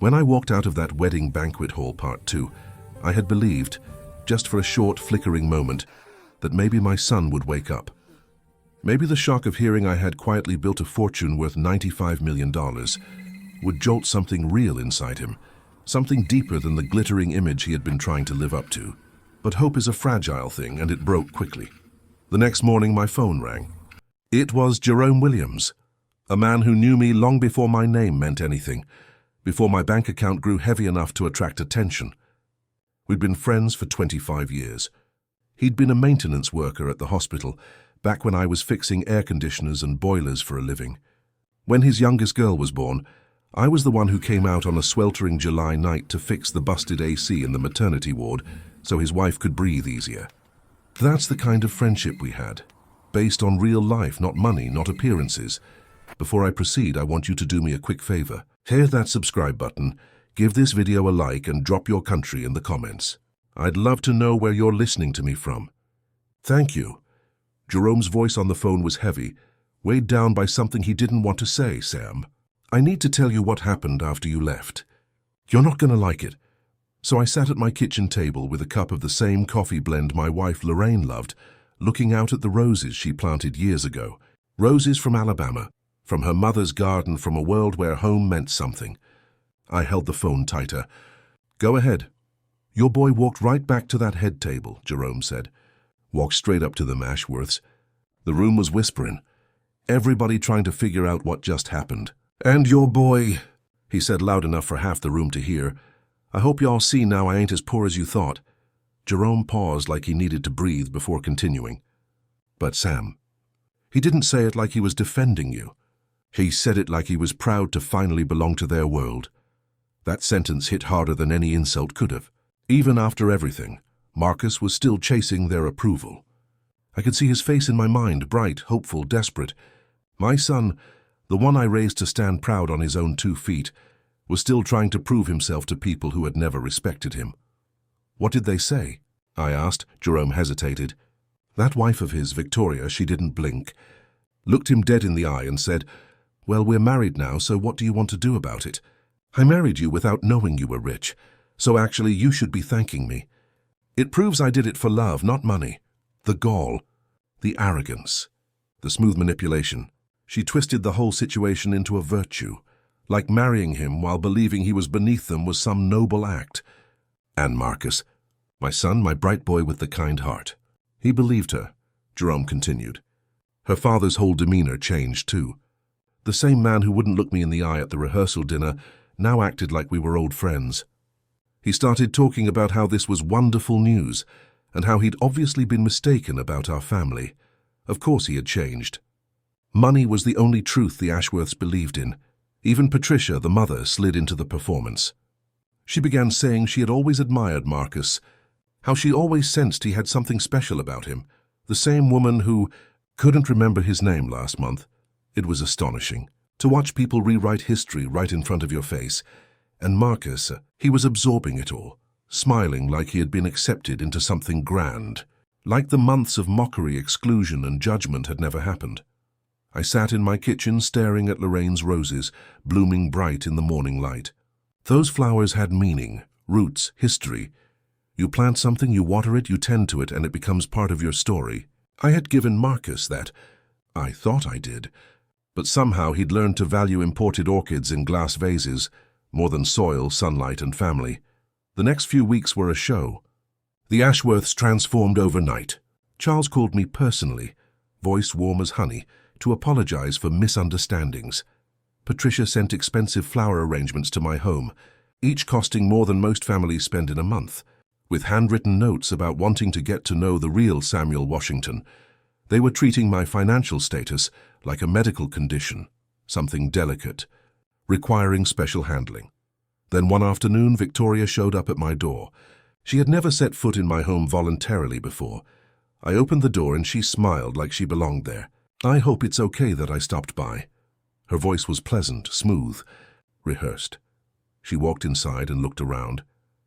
When I walked out of that wedding banquet hall part 2, I had believed, just for a short flickering moment, that maybe my son would wake up. Maybe the shock of hearing I had quietly built a fortune worth $95 million would jolt something real inside him, something deeper than the glittering image he had been trying to live up to. But hope is a fragile thing, and it broke quickly. The next morning my phone rang. It was Jerome Williams, a man who knew me long before my name meant anything, before my bank account grew heavy enough to attract attention. We'd been friends for 25 years. He'd been a maintenance worker at the hospital, back when I was fixing air conditioners and boilers for a living. When his youngest girl was born, I was the one who came out on a sweltering July night to fix the busted AC in the maternity ward so his wife could breathe easier. That's the kind of friendship we had, based on real life, not money, not appearances. Before I proceed, I want you to do me a quick favor. Hit that subscribe button, give this video a like, and drop your country in the comments. I'd love to know where you're listening to me from. Thank you. Jerome's voice on the phone was heavy, weighed down by something he didn't want to say. Sam, I need to tell you what happened after you left. You're not going to like it. So I sat at my kitchen table with a cup of the same coffee blend my wife Lorraine loved, looking out at the roses she planted years ago. Roses from Alabama, from her mother's garden, from a world where home meant something. I held the phone tighter. Go ahead. Your boy walked right back to that head table, Jerome said. Walked straight up to them, Ashworths. The room was whispering. Everybody trying to figure out what just happened. And your boy, he said loud enough for half the room to hear. I hope y'all see now I ain't as poor as you thought. Jerome paused like he needed to breathe before continuing. But Sam, he didn't say it like he was defending you. He said it like he was proud to finally belong to their world. That sentence hit harder than any insult could have. Even after everything, Marcus was still chasing their approval. I could see his face in my mind, bright, hopeful, desperate. My son, the one I raised to stand proud on his own 2 feet, was still trying to prove himself to people who had never respected him. What did they say? I asked. Jerome hesitated. That wife of his, Victoria, she didn't blink, looked him dead in the eye and said, Well, we're married now, so what do you want to do about it? I married you without knowing you were rich, so actually you should be thanking me. It proves I did it for love, not money. The gall, the arrogance, the smooth manipulation. She twisted the whole situation into a virtue, like marrying him while believing he was beneath them was some noble act. And Marcus, my son, my bright boy with the kind heart. He believed her, Jerome continued. Her father's whole demeanor changed too. The same man who wouldn't look me in the eye at the rehearsal dinner now acted like we were old friends. He started talking about how this was wonderful news, and how he'd obviously been mistaken about our family. Of course he had changed. Money was the only truth the Ashworths believed in. Even Patricia, the mother, slid into the performance. She began saying she had always admired Marcus, how she always sensed he had something special about him, the same woman who couldn't remember his name last month. It was astonishing to watch people rewrite history right in front of your face. And Marcus, he was absorbing it all, smiling like he had been accepted into something grand, like the months of mockery, exclusion, and judgment had never happened. I sat in my kitchen staring at Lorraine's roses, blooming bright in the morning light. Those flowers had meaning, roots, history. You plant something, you water it, you tend to it, and it becomes part of your story. I had given Marcus that. I thought I did. But somehow he'd learned to value imported orchids in glass vases, more than soil, sunlight, and family. The next few weeks were a show. The Ashworths transformed overnight. Charles called me personally, voice warm as honey, to apologize for misunderstandings. Patricia sent expensive flower arrangements to my home, each costing more than most families spend in a month, with handwritten notes about wanting to get to know the real Samuel Washington. They were treating my financial status like a medical condition, something delicate, requiring special handling. Then one afternoon, Victoria showed up at my door. She had never set foot in my home voluntarily before. I opened the door and she smiled like she belonged there. I hope it's okay that I stopped by. Her voice was pleasant, smooth, rehearsed. She walked inside and looked around.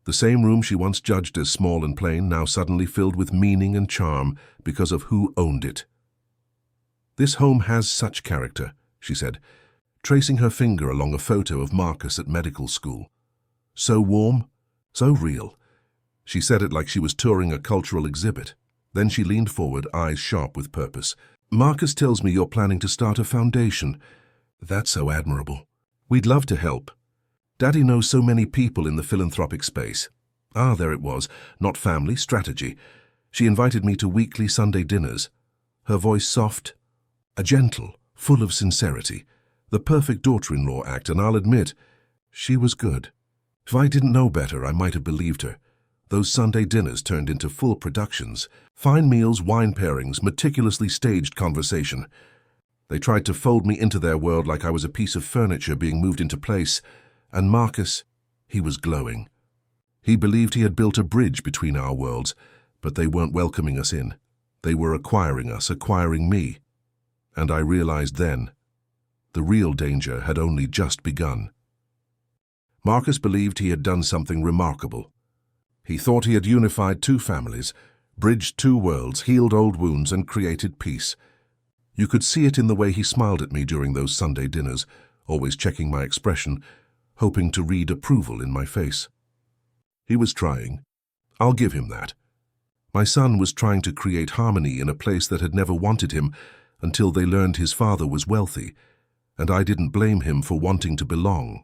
The same room she once judged as small and plain, now suddenly filled with meaning and charm because of who owned it. This home has such character, she said, tracing her finger along a photo of Marcus at medical school. So warm, so real. She said it like she was touring a cultural exhibit. Then she leaned forward, eyes sharp with purpose. Marcus tells me you're planning to start a foundation. That's so admirable. We'd love to help. Daddy knows so many people in the philanthropic space. Ah, there it was. Not family, strategy. She invited me to weekly Sunday dinners. Her voice soft, gentle, full of sincerity. The perfect daughter-in-law act, and I'll admit, she was good. If I didn't know better, I might have believed her. Those Sunday dinners turned into full productions. Fine meals, wine pairings, meticulously staged conversation. They tried to fold me into their world like I was a piece of furniture being moved into place. And Marcus, he was glowing. He believed he had built a bridge between our worlds, but they weren't welcoming us in. They were acquiring us, acquiring me. And I realized then, the real danger had only just begun. Marcus believed he had done something remarkable. He thought he had unified two families, bridged two worlds, healed old wounds, and created peace. You could see it in the way he smiled at me during those Sunday dinners, always checking my expression, hoping to read approval in my face. He was trying. I'll give him that. My son was trying to create harmony in a place that had never wanted him until they learned his father was wealthy, and I didn't blame him for wanting to belong.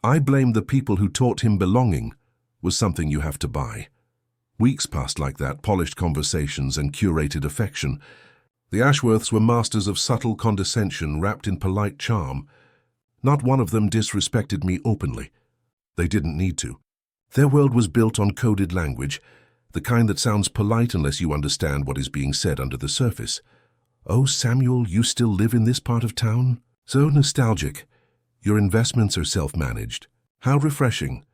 I blamed the people who taught him belonging was something you have to buy. Weeks passed like that, polished conversations and curated affection. The Ashworths were masters of subtle condescension wrapped in polite charm. Not one of them disrespected me openly. They didn't need to. Their world was built on coded language, the kind that sounds polite unless you understand what is being said under the surface. Oh, Samuel, you still live in this part of town? So nostalgic. Your investments are self-managed. How refreshing.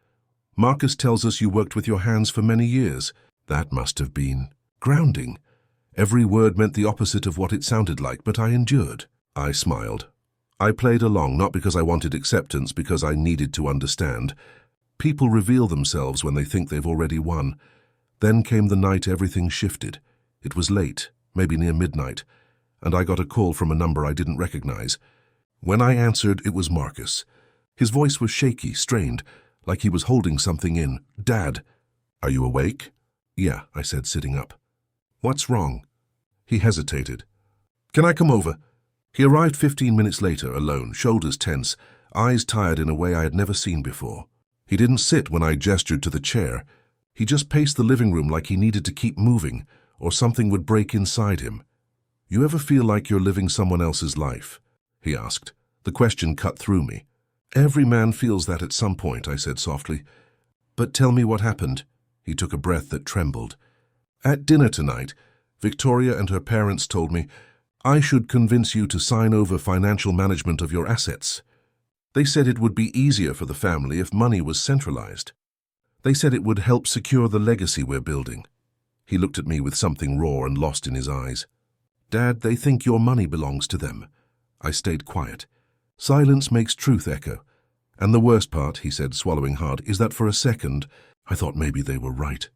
Marcus tells us you worked with your hands for many years. That must have been grounding. Every word meant the opposite of what it sounded like, but I endured. I smiled. I played along, not because I wanted acceptance, because I needed to understand. People reveal themselves when they think they've already won. Then came the night everything shifted. It was late, maybe near midnight, and I got a call from a number I didn't recognize. When I answered, it was Marcus. His voice was shaky, strained, like he was holding something in. Dad, are you awake? Yeah, I said, sitting up. What's wrong? He hesitated. Can I come over? He arrived 15 minutes later, alone, shoulders tense, eyes tired in a way I had never seen before. He didn't sit when I gestured to the chair. He just paced the living room like he needed to keep moving, or something would break inside him. You ever feel like you're living someone else's life? He asked. The question cut through me. Every man feels that at some point, I said softly. But tell me what happened. He took a breath that trembled. At dinner tonight, Victoria and her parents told me I should convince you to sign over financial management of your assets. They said it would be easier for the family if money was centralized. They said it would help secure the legacy we're building. He looked at me with something raw and lost in his eyes. Dad, they think your money belongs to them. I stayed quiet. Silence makes truth echo. And the worst part, he said, swallowing hard, is that for a second, I thought maybe they were right.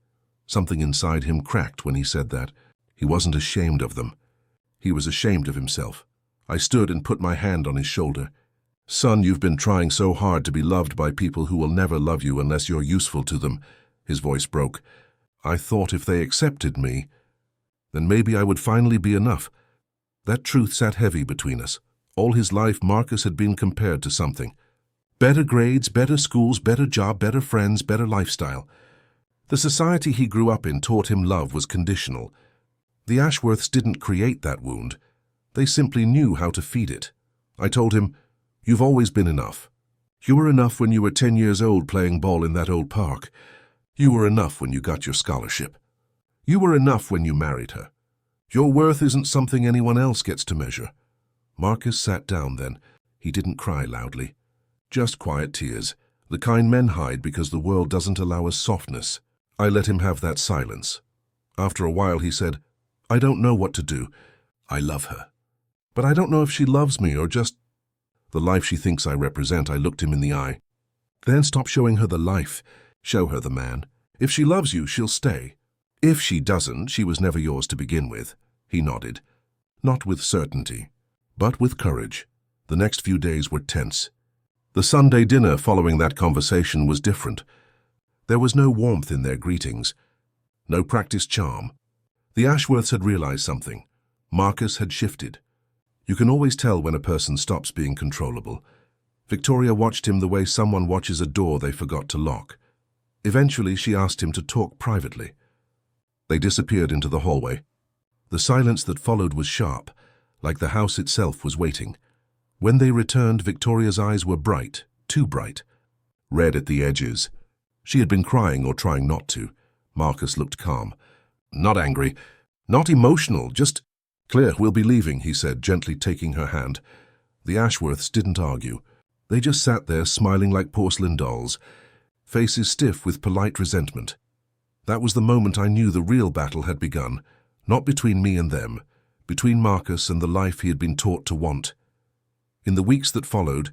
Something inside him cracked when he said that. He wasn't ashamed of them. He was ashamed of himself. I stood and put my hand on his shoulder. Son, you've been trying so hard to be loved by people who will never love you unless you're useful to them. His voice broke. I thought if they accepted me, then maybe I would finally be enough. That truth sat heavy between us. All his life, Marcus had been compared to something. Better grades, better schools, better job, better friends, better lifestyle. The society he grew up in taught him love was conditional. The Ashworths didn't create that wound. They simply knew how to feed it. I told him, you've always been enough. You were enough when you were 10 years old playing ball in that old park. You were enough when you got your scholarship. You were enough when you married her. Your worth isn't something anyone else gets to measure. Marcus sat down then. He didn't cry loudly. Just quiet tears, the kind men hide because the world doesn't allow us softness. I let him have that silence. After a while he said, I don't know what to do. I love her. But I don't know if she loves me or just the life she thinks I represent. I looked him in the eye. Then stop showing her the life. Show her the man. If she loves you, she'll stay. If she doesn't, she was never yours to begin with. He nodded. Not with certainty, but with courage. The next few days were tense. The Sunday dinner following that conversation was different. There was no warmth in their greetings, no practiced charm. The Ashworths had realized something. Marcus had shifted. You can always tell when a person stops being controllable. Victoria watched him the way someone watches a door they forgot to lock. Eventually, she asked him to talk privately. They disappeared into the hallway. The silence that followed was sharp, like the house itself was waiting. When they returned, Victoria's eyes were bright, too bright, red at the edges. She had been crying or trying not to. Marcus looked calm. Not angry, not emotional, just clear. We'll be leaving, he said, gently taking her hand. The Ashworths didn't argue. They just sat there smiling like porcelain dolls, faces stiff with polite resentment. That was the moment I knew the real battle had begun, not between me and them, between Marcus and the life he had been taught to want. In the weeks that followed,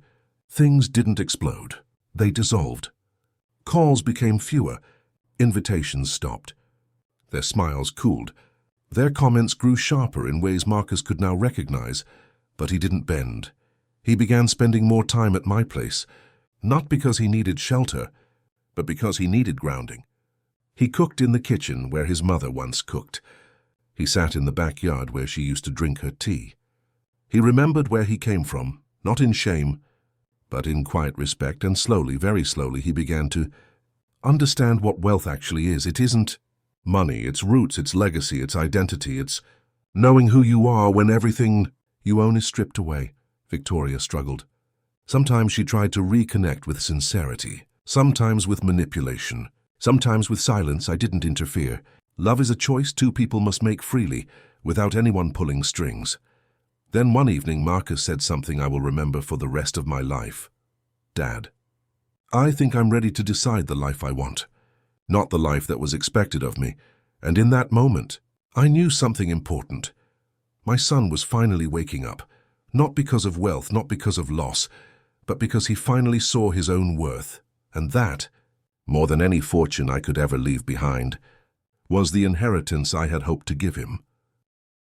things didn't explode. They dissolved. Calls became fewer. Invitations stopped. Their smiles cooled. Their comments grew sharper in ways Marcus could now recognize, but he didn't bend. He began spending more time at my place, not because he needed shelter, but because he needed grounding. He cooked in the kitchen where his mother once cooked. He sat in the backyard where she used to drink her tea. He remembered where he came from, not in shame, but in quiet respect, and slowly, very slowly, he began to understand what wealth actually is. It isn't money, its roots, its legacy, its identity. It's knowing who you are when everything you own is stripped away. Victoria struggled. Sometimes she tried to reconnect with sincerity, sometimes with manipulation, sometimes with silence. I didn't interfere. Love is a choice two people must make freely, without anyone pulling strings. Then one evening, Marcus said something I will remember for the rest of my life. Dad, I think I'm ready to decide the life I want, not the life that was expected of me. And in that moment, I knew something important. My son was finally waking up, not because of wealth, not because of loss, but because he finally saw his own worth. And that, more than any fortune I could ever leave behind, was the inheritance I had hoped to give him.